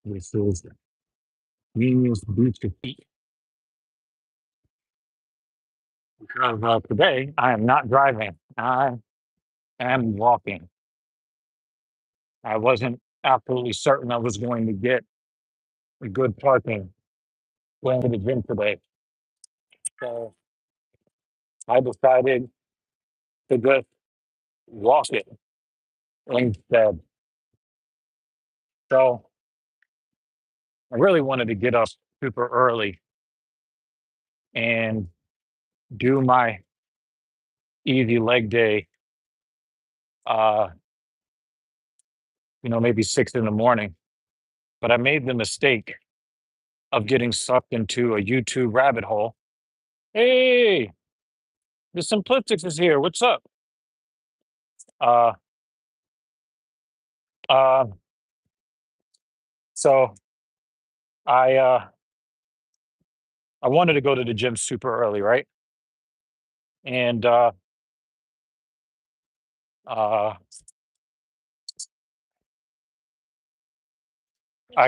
This is Genius Beach to Feet. Because today I am not driving. I am walking. I wasn't absolutely certain I was going to get a good parking going to the gym today. So I decided to just walk it instead. So I really wanted to get up super early and do my easy leg day, uh, maybe 6 in the morning. But I made the mistake of getting sucked into a YouTube rabbit hole. Hey, the Simplistics is here. What's up? Uh, uh, so I wanted to go to the gym super early, right? And uh, I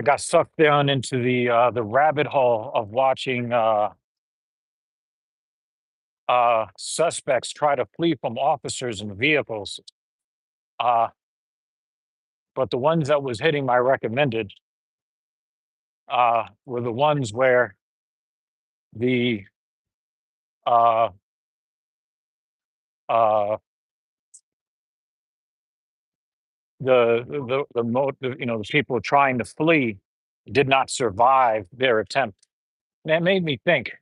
got sucked down into the rabbit hole of watching suspects try to flee from officers and vehicles. Uh, but the ones that was hitting my recommended were the ones where the uh, uh, the people trying to flee did not survive their attempt. And that made me think,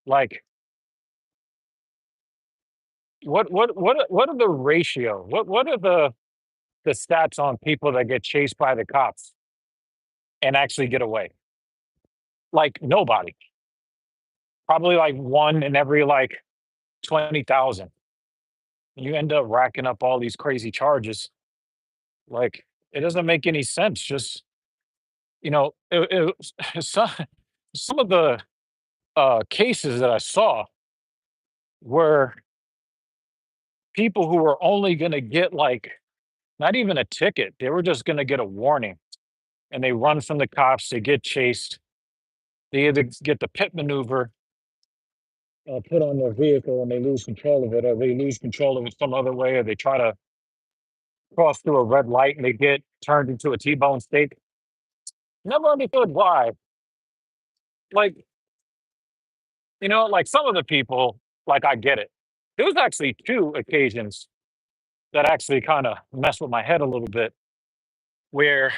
like, what are the ratio? What are the stats on people that get chased by the cops and actually get away? Like nobody. Probably like one in every like 20,000. You end up racking up all these crazy charges. Like it doesn't make any sense. Just some some of the cases that I saw were people who were only going to get like not even a ticket. They were just going to get a warning, and they run from the cops. They get chased. They either get the pit maneuver put on their vehicle and they lose control of it, or they lose control of it some other way, or they try to cross through a red light and they get turned into a T-bone steak. Never understood why. Like, like some of the people, like I get it. There was actually two occasions that actually kind of messed with my head a little bit, where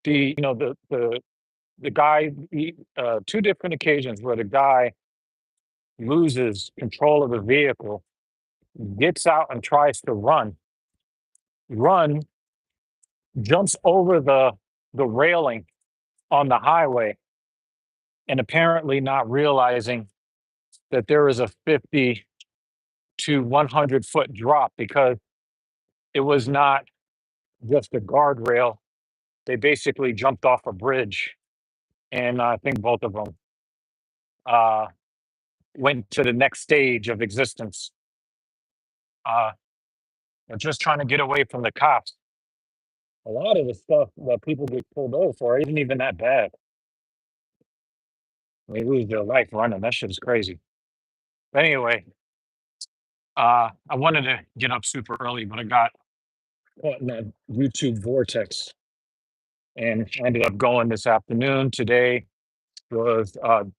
the guy, two different occasions where the guy loses control of the vehicle, gets out and tries to run, jumps over the railing on the highway, and apparently not realizing that there is a 50 to 100-foot drop, because it was not just a guardrail. They basically jumped off a bridge, and I think both of them uh, went to the next stage of existence. Uh, they're just trying to get away from the cops. A lot of the stuff that people get pulled over for isn't even that bad. They lose their life running. That shit is crazy. But anyway, I wanted to get up super early, but I got caught in that YouTube vortex and ended up going this afternoon. Today was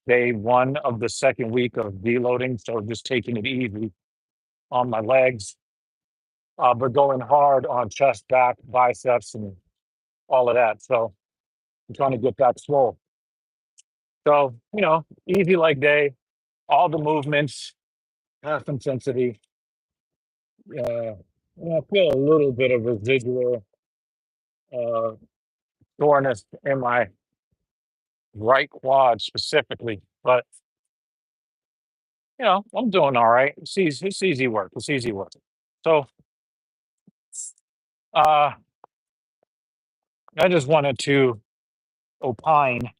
day one of the second week of deloading, so just taking it easy on my legs, but going hard on chest, back, biceps, and all of that. So I'm trying to get that swole. So, easy leg day, all the movements, half intensity. I feel a little bit of residual uh, soreness in my right quad specifically, but I'm doing all right. It's easy work. It's easy work. So uh, I just wanted to opine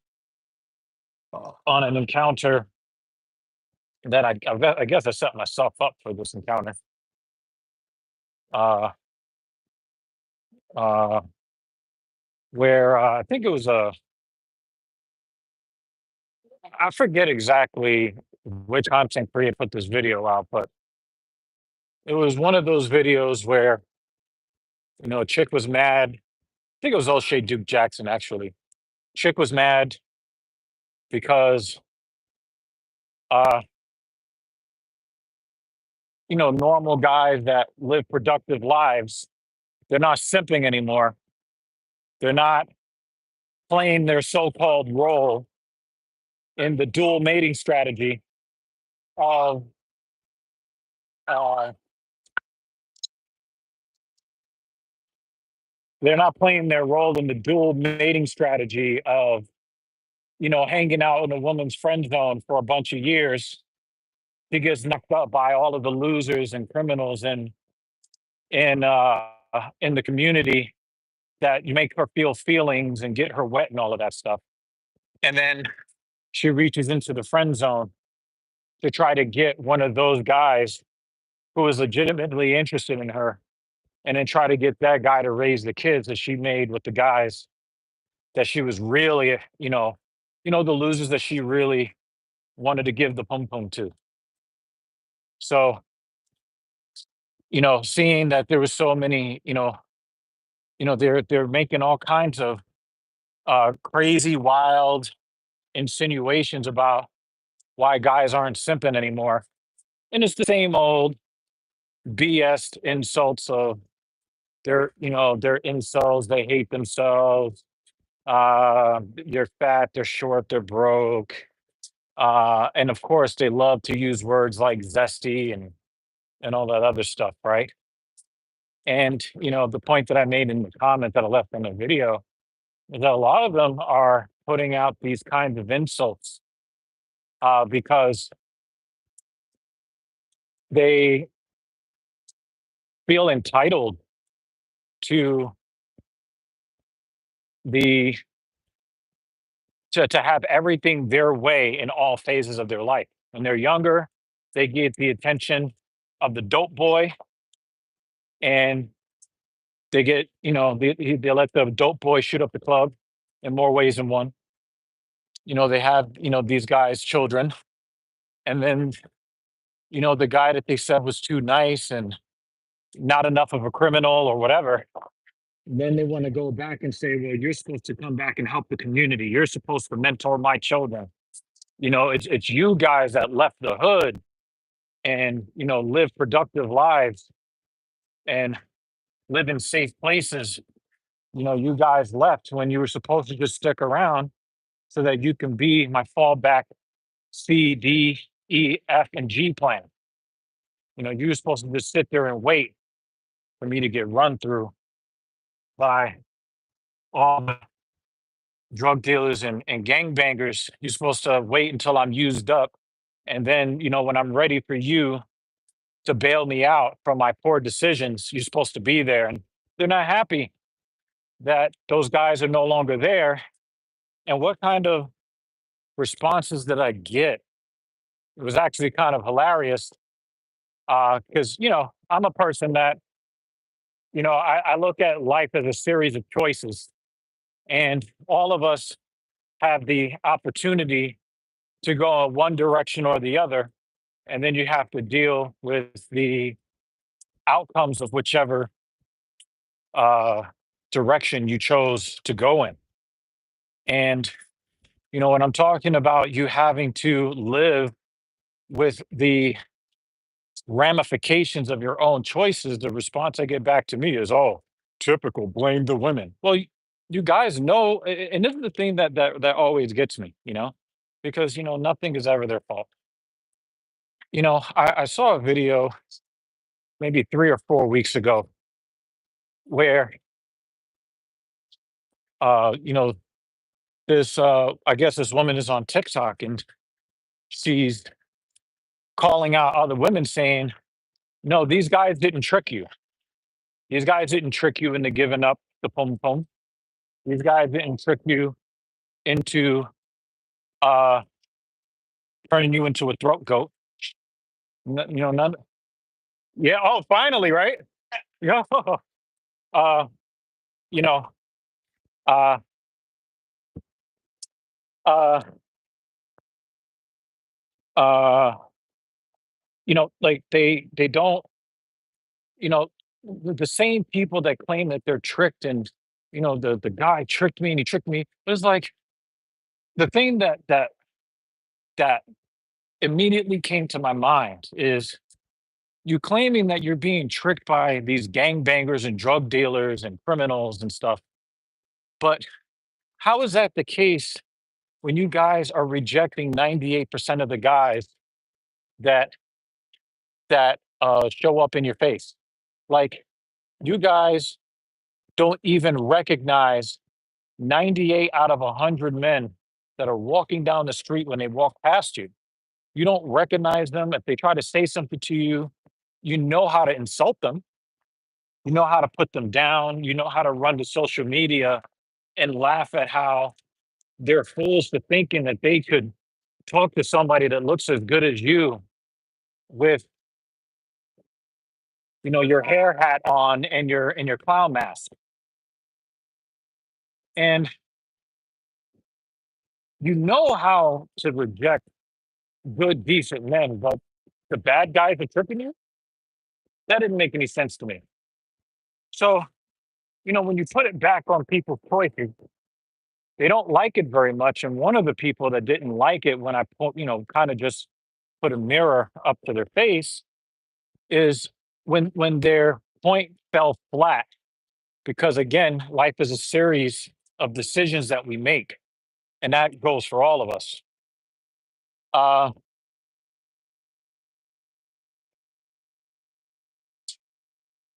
on an encounter that I guess I set myself up for this encounter. Uh, uh, where I think it was I forget exactly which content creator put this video out, but it was one of those videos where, a chick was mad. I think it was O'Shea Duke Jackson, actually. Chick was mad because, uh, normal guys that live productive lives, they're not simping anymore. They're not playing their so-called role in the dual mating strategy of uh, they're not playing their role in the dual mating strategy of hanging out in a woman's friend zone for a bunch of years. She gets knocked up by all of the losers and criminals in the community that you make her feel feelings and get her wet and all of that stuff. And then she reaches into the friend zone to try to get one of those guys who is legitimately interested in her, and then try to get that guy to raise the kids that she made with the guys that she was really, the losers that she really wanted to give the pum pum to. So, seeing that there was so many, they're making all kinds of crazy, wild insinuations about why guys aren't simping anymore, and it's the same old BS insults of they're incels, they hate themselves, they're fat, they're short, they're broke, and of course they love to use words like zesty and all that other stuff, right? And the point that I made in the comment that I left in the video is that a lot of them are putting out these kinds of insults because they feel entitled to the to have everything their way in all phases of their life. When they're younger, they get the attention of the dope boy, and they get, they let the dope boy shoot up the club in more ways than one. They have, these guys' children, and then, the guy that they said was too nice and not enough of a criminal or whatever. Then they want to go back and say, well, you're supposed to come back and help the community. You're supposed to mentor my children. It's you guys that left the hood and live productive lives and live in safe places. You guys left when you were supposed to just stick around so that you can be my fallback C, D, E, F, and G plan. You were supposed to just sit there and wait for me to get run through by all the drug dealers and gangbangers. You're supposed to wait until I'm used up. And then, when I'm ready for you to bail me out from my poor decisions, you're supposed to be there. And they're not happy that those guys are no longer there. And what kind of responses did I get? It was actually kind of hilarious because, I'm a person that, I look at life as a series of choices, and all of us have the opportunity to go in one direction or the other. And then you have to deal with the outcomes of whichever uh, direction you chose to go in. And, when I'm talking about you having to live with the ramifications of your own choices, the response I get back to me is, "Oh, typical, blame the women." Well, you guys know, and this is the thing that always gets me, because nothing is ever their fault. I saw a video maybe 3 or 4 weeks ago where you know this I guess this woman is on TikTok, and she's calling out other women saying, "No, these guys didn't trick you. These guys didn't trick you into giving up the pom pom. These guys didn't trick you into uh, turning you into a throat goat. None. Yeah. Oh, finally, right? Yeah. Uh, you know, Uh, uh, uh, like they don't, the same people that claim that they're tricked and the guy tricked me and he tricked me. It was like the thing that immediately came to my mind is you claiming that you're being tricked by these gangbangers and drug dealers and criminals and stuff. But how is that the case when you guys are rejecting 98% of the guys that show up in your face? Like you guys don't even recognize 98 out of 100 men that are walking down the street when they walk past you. You don't recognize them. If they try to say something to you, you know how to insult them. You know how to put them down. You know how to run to social media and laugh at how they're fools for thinking that they could talk to somebody that looks as good as you with your hair hat on and your clown mask. And you know how to reject good, decent men, but the bad guys are tripping you? That didn't make any sense to me. So, when you put it back on people's choices, they don't like it very much. And one of the people that didn't like it when I kind of just put a mirror up to their face is when their point fell flat. Because again, life is a series of decisions that we make, and that goes for all of us. Uh,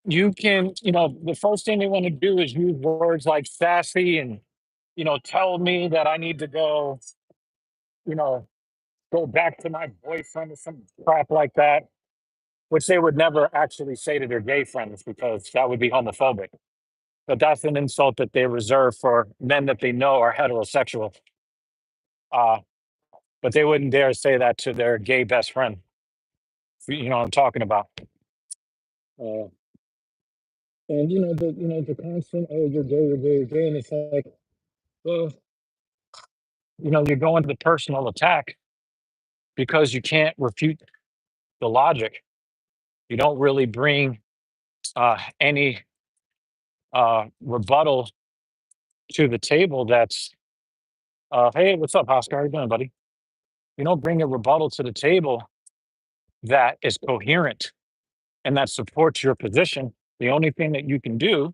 the first thing they want to do is use words like sassy and tell me that I need to you know, go back to my boyfriend or some crap like that, which they would never actually say to their gay friends because that would be homophobic. But that's an insult that they reserve for men that they know are heterosexual. Uh, but they wouldn't dare say that to their gay best friend. You know what I'm talking about. Uh, and the constant, oh, you're gay, you're gay, you're gay, and it's like, well, you're going to the personal attack because you can't refute the logic. You don't really bring any rebuttal to the table. That's hey, what's up, Oscar? How you doing, buddy? You don't bring a rebuttal to the table that is coherent and that supports your position. The only thing that you can do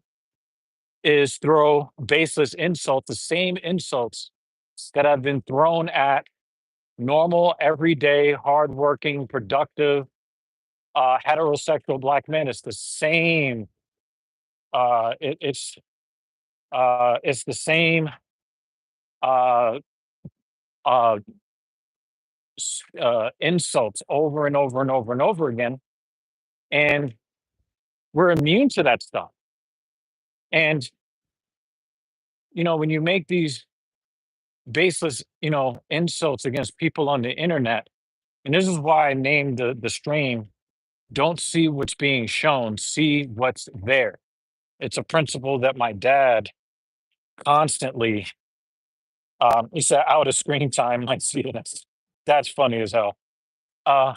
is throw baseless insults, the same insults that have been thrown at normal, everyday, hardworking, productive, heterosexual black men. It's the same. It's the same uh, uh, insults over and over and over and over again, and we're immune to that stuff. And when you make these baseless, insults against people on the internet, and this is why I named the stream "Don't see what's being shown, see what's there." It's a principle that my dad constantly. He said, "Out of screen time, might see it." That's funny as hell. Uh,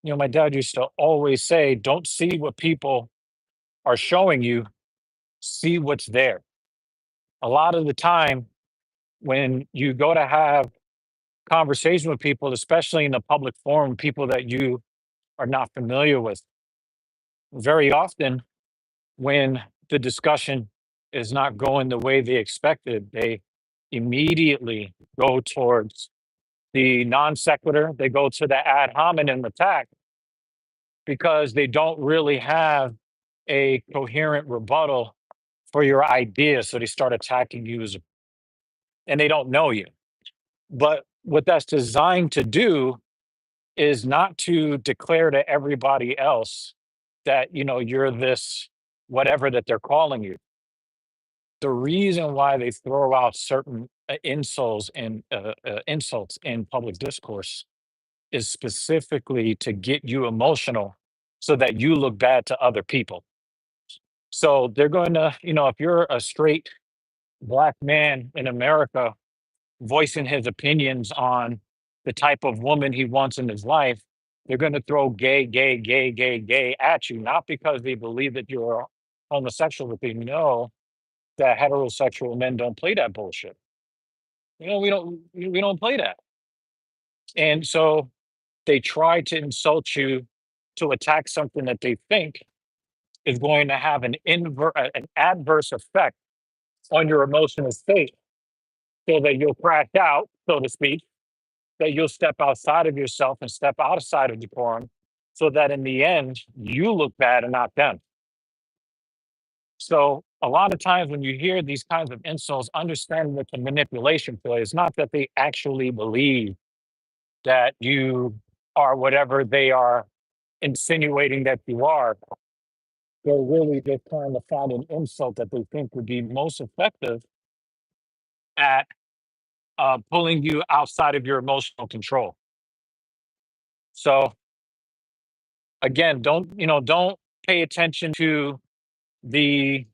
my dad used to always say, "Don't see what people are showing you, see what's there." A lot of the time, when you go to have conversation with people, especially in a public forum, people that you are not familiar with, very often when the discussion is not going the way they expected, they immediately go towards the non sequitur, they go to the ad hominem attack because they don't really have a coherent rebuttal for your idea. So they start attacking you and they don't know you. But what that's designed to do is not to declare to everybody else that, you're this whatever that they're calling you. The reason why they throw out certain insults in public discourse is specifically to get you emotional so that you look bad to other people. So they're going to, if you're a straight Black man in America voicing his opinions on the type of woman he wants in his life, they're going to throw gay, gay, gay, gay, gay at you, not because they believe that you're homosexual, but they know that heterosexual men don't play that bullshit. We don't play that. And so they try to insult you to attack something that they think is going to have an adverse effect on your emotional state, so that you'll crash out, so to speak, that you'll step outside of yourself and step outside of decorum, so that in the end you look bad and not them. So a lot of times when you hear these kinds of insults, understand that the manipulation play is not that they actually believe that you are whatever they are insinuating that you are. They're really just trying to find an insult that they think would be most effective at pulling you outside of your emotional control. So again, don't pay attention to the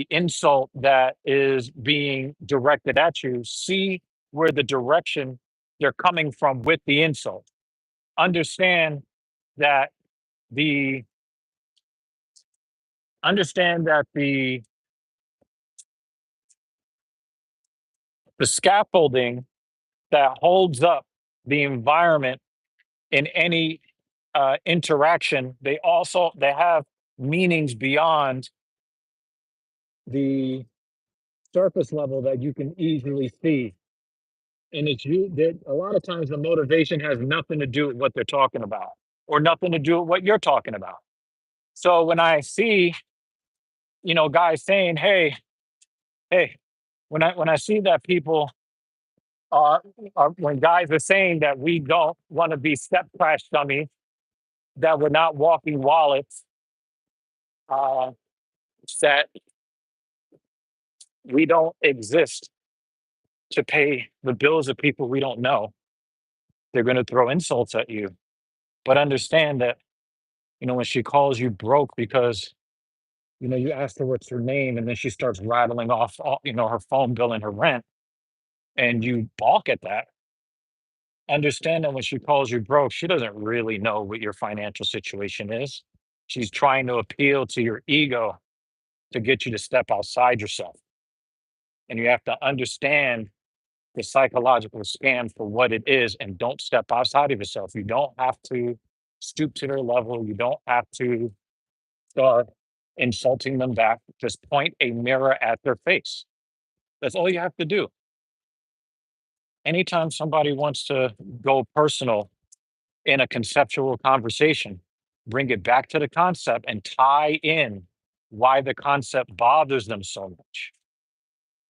insult that is being directed at you. See where the direction they're coming from with the insult. Understand that the understand that the scaffolding that holds up the environment in any interaction, they have meanings beyond the surface level that you can easily see. And it's you that a lot of times the motivation has nothing to do with what they're talking about, or nothing to do with what you're talking about. So when I see, guys saying, hey, when I see that people when guys are saying that we don't want to be step crash dummies, that we're not walking wallets, uh, that we don't exist to pay the bills of people we don't know, they're going to throw insults at you. But understand that, when she calls you broke because, you asked her what's her name, and then she starts rattling off, her phone bill and her rent, and you balk at that. Understand that when she calls you broke, she doesn't really know what your financial situation is. She's trying to appeal to your ego to get you to step outside yourself. And you have to understand the psychological scam for what it is, and don't step outside of yourself. You don't have to stoop to their level. You don't have to start insulting them back. Just point a mirror at their face. That's all you have to do. Anytime somebody wants to go personal in a conceptual conversation, bring it back to the concept and tie in why the concept bothers them so much.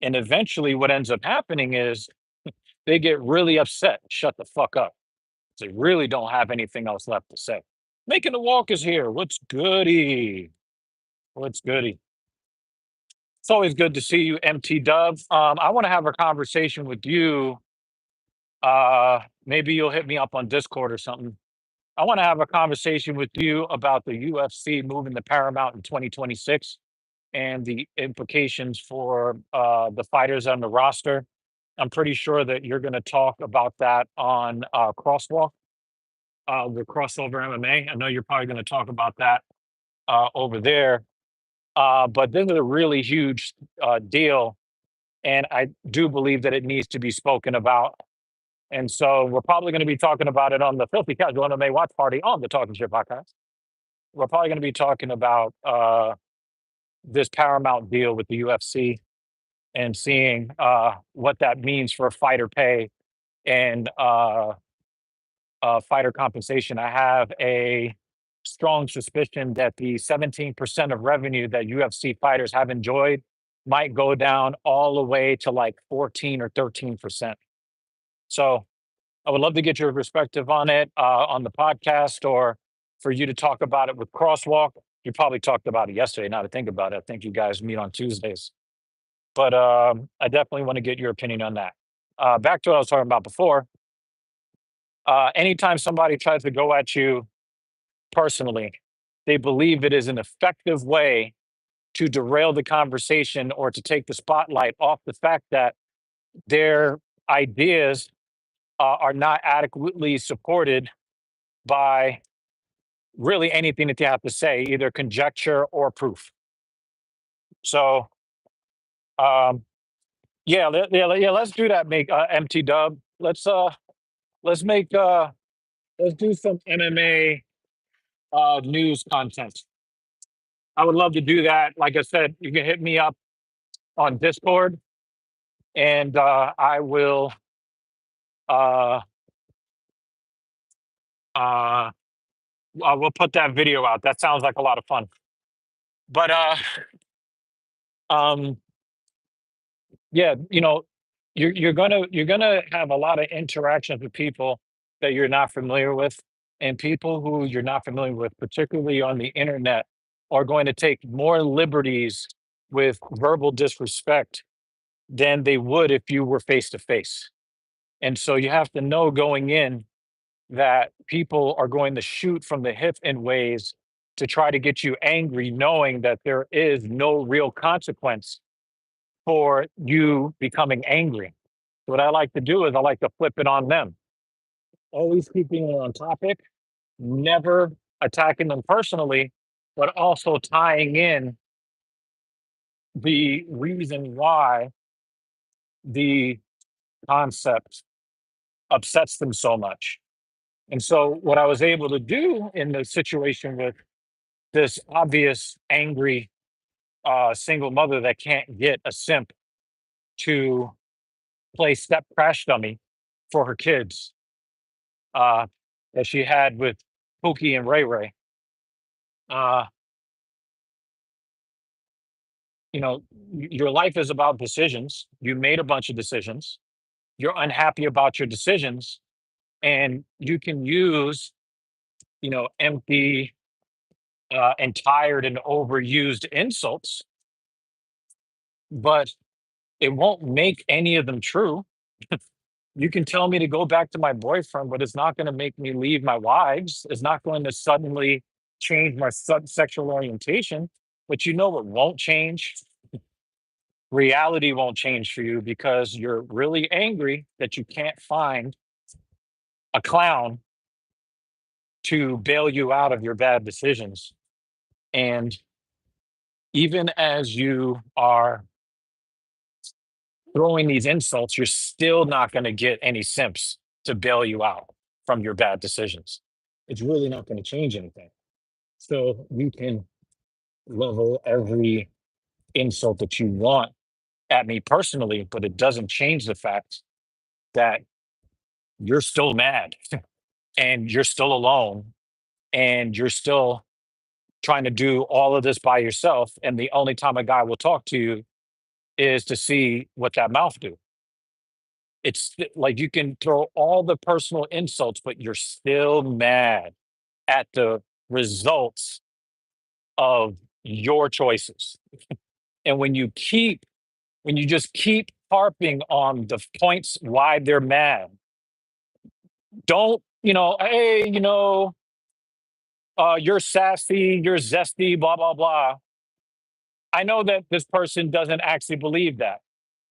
And eventually, what ends up happening is they get really upset, shut the fuck up. They really don't have anything else left to say. Making the walk is here. What's goody? What's goody? It's always good to see you, MT Dub. I want to have a conversation with you. Maybe you'll hit me up on Discord or something. I want to have a conversation with you about the UFC moving to Paramount in 2026 and the implications for the fighters on the roster. I'm pretty sure that you're going to talk about that on Crosswalk with Crossover MMA. I know you're probably going to talk about that over there. But this is a really huge deal, and I do believe that it needs to be spoken about. And so we're probably going to be talking about it on the Filthy Casual MMA Watch Party on the Talking Shit podcast. We're probably going to be talking about this Paramount deal with the UFC and seeing what that means for fighter pay and fighter compensation. I have a strong suspicion that the 17% of revenue that UFC fighters have enjoyed might go down all the way to like 14 or 13%. So I would love to get your perspective on it on the podcast, or for you to talk about it with Crosswalk. You probably talked about it yesterday. Now to think about it, I think you guys meet on Tuesdays. But I definitely want to get your opinion on that. Back to what I was talking about before. Anytime somebody tries to go at you personally, they believe it is an effective way to derail the conversation or to take the spotlight off the fact that their ideas are not adequately supported by really anything that they have to say, either conjecture or proof. So, um, yeah, let's do that. Make MT Dub. Let's make let's do some MMA news content. I would love to do that. Like I said, you can hit me up on Discord, and I will uh uh we'll put that video out. That sounds like a lot of fun. But um yeah, you're gonna have a lot of interactions with people that you're not familiar with, and people who you're not familiar with, particularly on the internet, are going to take more liberties with verbal disrespect than they would if you were face to face. And so you have to know going in that people are going to shoot from the hip in ways to try to get you angry, knowing that there is no real consequence for you becoming angry. What I like to do is I like to flip it on them, always keeping it on topic, never attacking them personally, but also tying in the reason why the concept upsets them so much. And so, what I was able to do in the situation with this obvious angry single mother that can't get a simp to play step crash dummy for her kids uh, that she had with Pookie and Ray Ray. Uh, your life is about decisions. You made a bunch of decisions. You're unhappy about your decisions, and you can use, empty and tired and overused insults, but it won't make any of them true. You can tell me to go back to my boyfriend, but it's not going to make me leave my wives. It's not going to suddenly change my sexual orientation. But you know what won't change? Reality won't change for you because you're really angry that you can't find a clown to bail you out of your bad decisions. And even as you are throwing these insults, you're still not going to get any simps to bail you out from your bad decisions. It's really not going to change anything. So you can level every insult that you want at me personally, but it doesn't change the fact that you're still mad and you're still alone and you're still trying to do all of this by yourself. And the only time a guy will talk to you is to see what that mouth do. It's like you can throw all the personal insults, but you're still mad at the results of your choices. And when you just keep harping on the points why they're mad, don't, hey, you're sassy, you're zesty, blah, blah, blah. I know that this person doesn't actually believe that.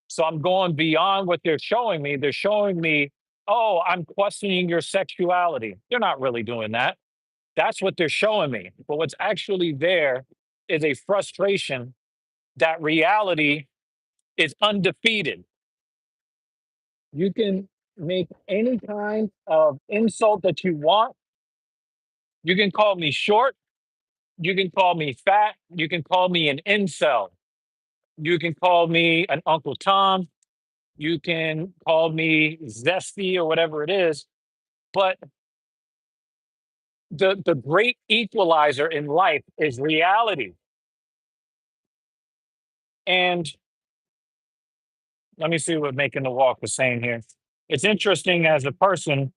So I'm going beyond what they're showing me. They're showing me, oh, I'm questioning your sexuality. They're not really doing that. That's what they're showing me. But what's actually there is a frustration that reality is undefeated. You can make any kind of insult that you want. You can call me short. You can call me fat. You can call me an incel. You can call me an Uncle Tom. You can call me zesty or whatever it is. But the great equalizer in life is reality. And let me see what Making the Walk was saying here. It's interesting as a person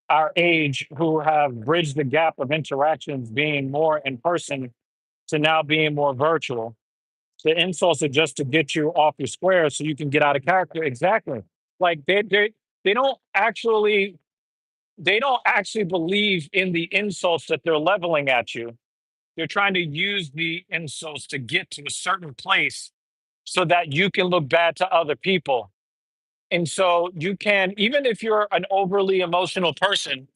our age who have bridged the gap of interactions being more in person to now being more virtual. The insults are just to get you off your square so you can get out of character. Exactly. Like they don't actually believe in the insults that they're leveling at you. They're trying to use the insults to get to a certain place so that you can look bad to other people. And so you can, even if you're an overly emotional person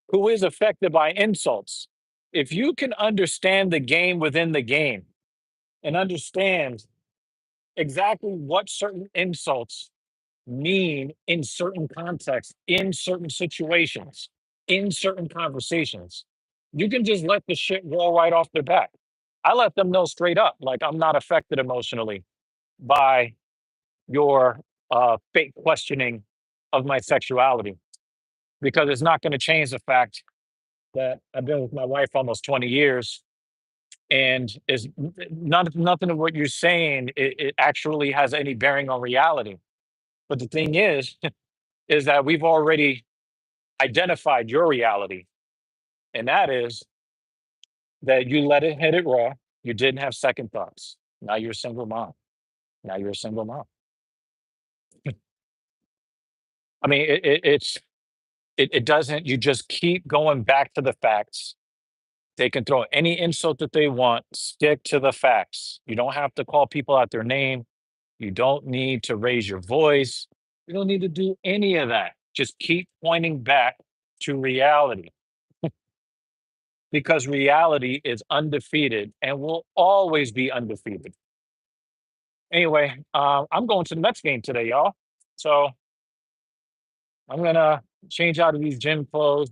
who is affected by insults, if you can understand the game within the game and understand exactly what certain insults mean in certain contexts, in certain situations, in certain conversations, you can just let the shit roll right off the bat. I let them know straight up, like, I'm not affected emotionally by your fake questioning of my sexuality, because it's not going to change the fact that I've been with my wife almost 20 years, and is nothing of what you're saying, it actually has any bearing on reality. But the thing is that we've already identified your reality, and that is that you let it hit it raw. You didn't have second thoughts. Now you're a single mom. Now you're a single mom. I mean, it doesn't. You just keep going back to the facts. They can throw any insult that they want. Stick to the facts. You don't have to call people out their name. You don't need to raise your voice. You don't need to do any of that. Just keep pointing back to reality, because reality is undefeated and will always be undefeated. Anyway, I'm going to the Mets game today, y'all. So I'm gonna change out of these gym clothes.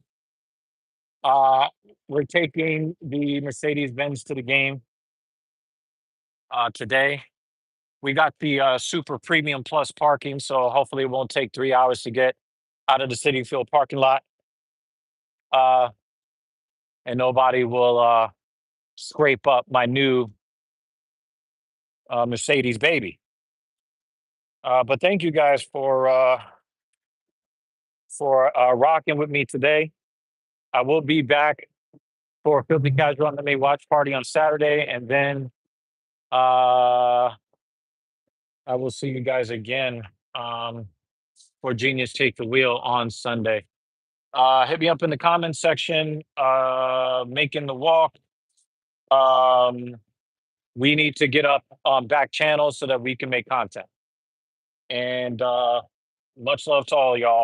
Uh, we're taking the Mercedes Benz to the game today. We got the super premium plus parking, so hopefully it won't take 3 hours to get out of the City Field parking lot, uh, and nobody will scrape up my new Mercedes baby. But thank you guys for rocking with me today. I will be back for Filthy Casual MMA watch party on Saturday, and then I will see you guys again for Genius Take the Wheel on Sunday. Hit me up in the comments section. Making the walk. We need to get up on back channels so that we can make content. And much love to all y'all.